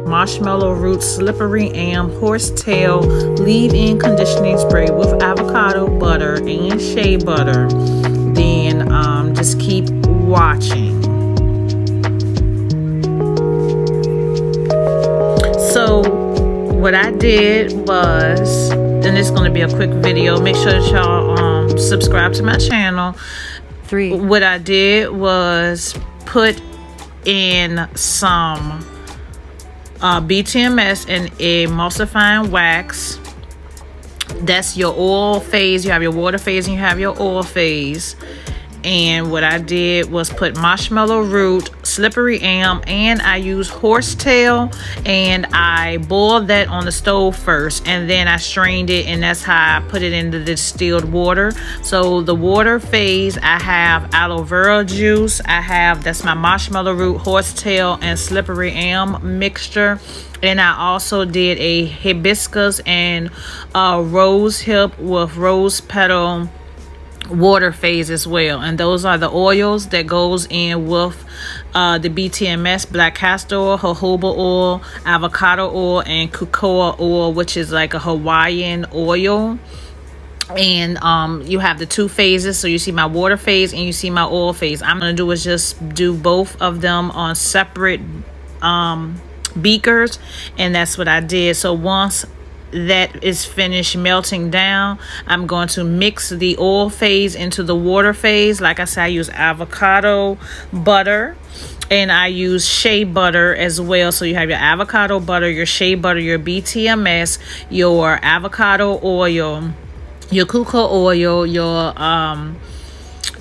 Marshmallow Root Slippery Amp Horsetail Leave-In Conditioning Spray with avocado butter and shea butter. Then just keep watching. So what I did was, and it's going to be a quick video, make sure that y'all subscribe to my channel. What I did was put in some BTMS and emulsifying wax. That's your oil phase. You have your water phase and you have your oil phase. And what I did was put Marshmallow Root, Slippery Amp, and I used Horsetail, and I boiled that on the stove first, and then I strained it, and that's how I put it into the distilled water. So the water phase, I have aloe vera juice, that's my Marshmallow Root, Horsetail, and Slippery Amp mixture. And I also did a hibiscus and rose hip with rose petal water phase as well, and those are the oils that goes in with the BTMS: black castor oil, jojoba oil, avocado oil, and cocoa oil, which is like a Hawaiian oil. And you have the two phases, so you see my water phase and you see my oil phase. I'm gonna do is just do both of them on separate beakers, and that's what I did. So once that is finished melting down, I'm going to mix the oil phase into the water phase. Like I said, I use avocado butter and I use shea butter as well. So you have your avocado butter, your shea butter, your BTMS, your avocado oil, your cocoa oil, your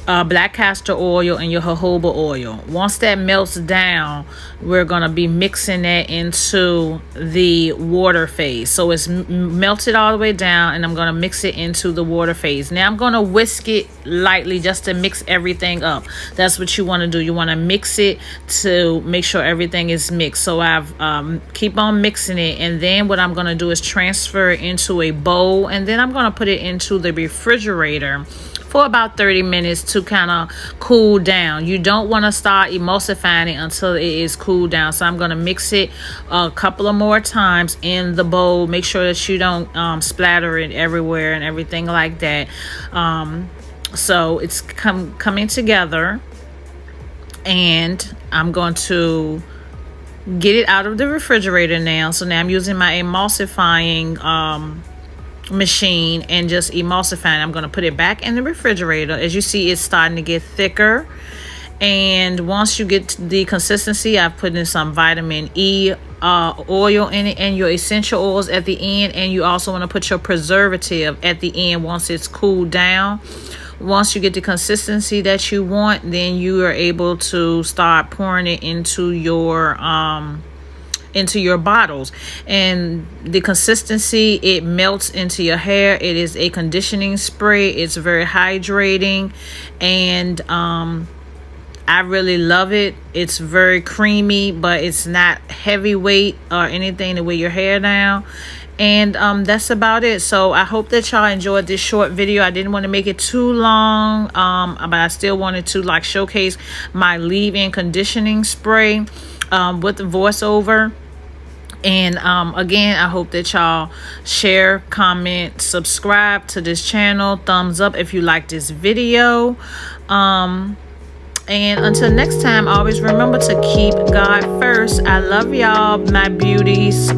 black castor oil, and your jojoba oil. Once that melts down, we're going to be mixing that into the water phase. So it's melted all the way down, and I'm going to mix it into the water phase. Now I'm going to whisk it lightly just to mix everything up. That's what you want to do. You want to mix it to make sure everything is mixed. So I've keep on mixing it, and then what I'm going to do is transfer it into a bowl, and then I'm going to put it into the refrigerator for about 30 minutes to kind of cool down. You don't want to start emulsifying it until it is cooled down. So I'm going to mix it a couple of more times in the bowl. Make sure that you don't splatter it everywhere and everything like that. So it's coming together, and I'm going to get it out of the refrigerator now. So now I'm using my emulsifying machine and just emulsifying. I'm going to put it back in the refrigerator. As you see, it's starting to get thicker, and once you get the consistency, I've put in some vitamin E oil in it and your essential oils at the end, and you also want to put your preservative at the end once it's cooled down. Once you get the consistency that you want, then you are able to start pouring it into your bottles. And the consistency, it melts into your hair. It is a conditioning spray. It's very hydrating, and I really love it. It's very creamy, but it's not heavyweight or anything to weigh your hair down. And that's about it. So I hope that y'all enjoyed this short video. I didn't want to make it too long, but I still wanted to like showcase my leave-in conditioning spray with the voiceover. And again, I hope that y'all share, comment, subscribe to this channel, thumbs up if you like this video. And until next time, always remember to keep God first. I love y'all, my beauties.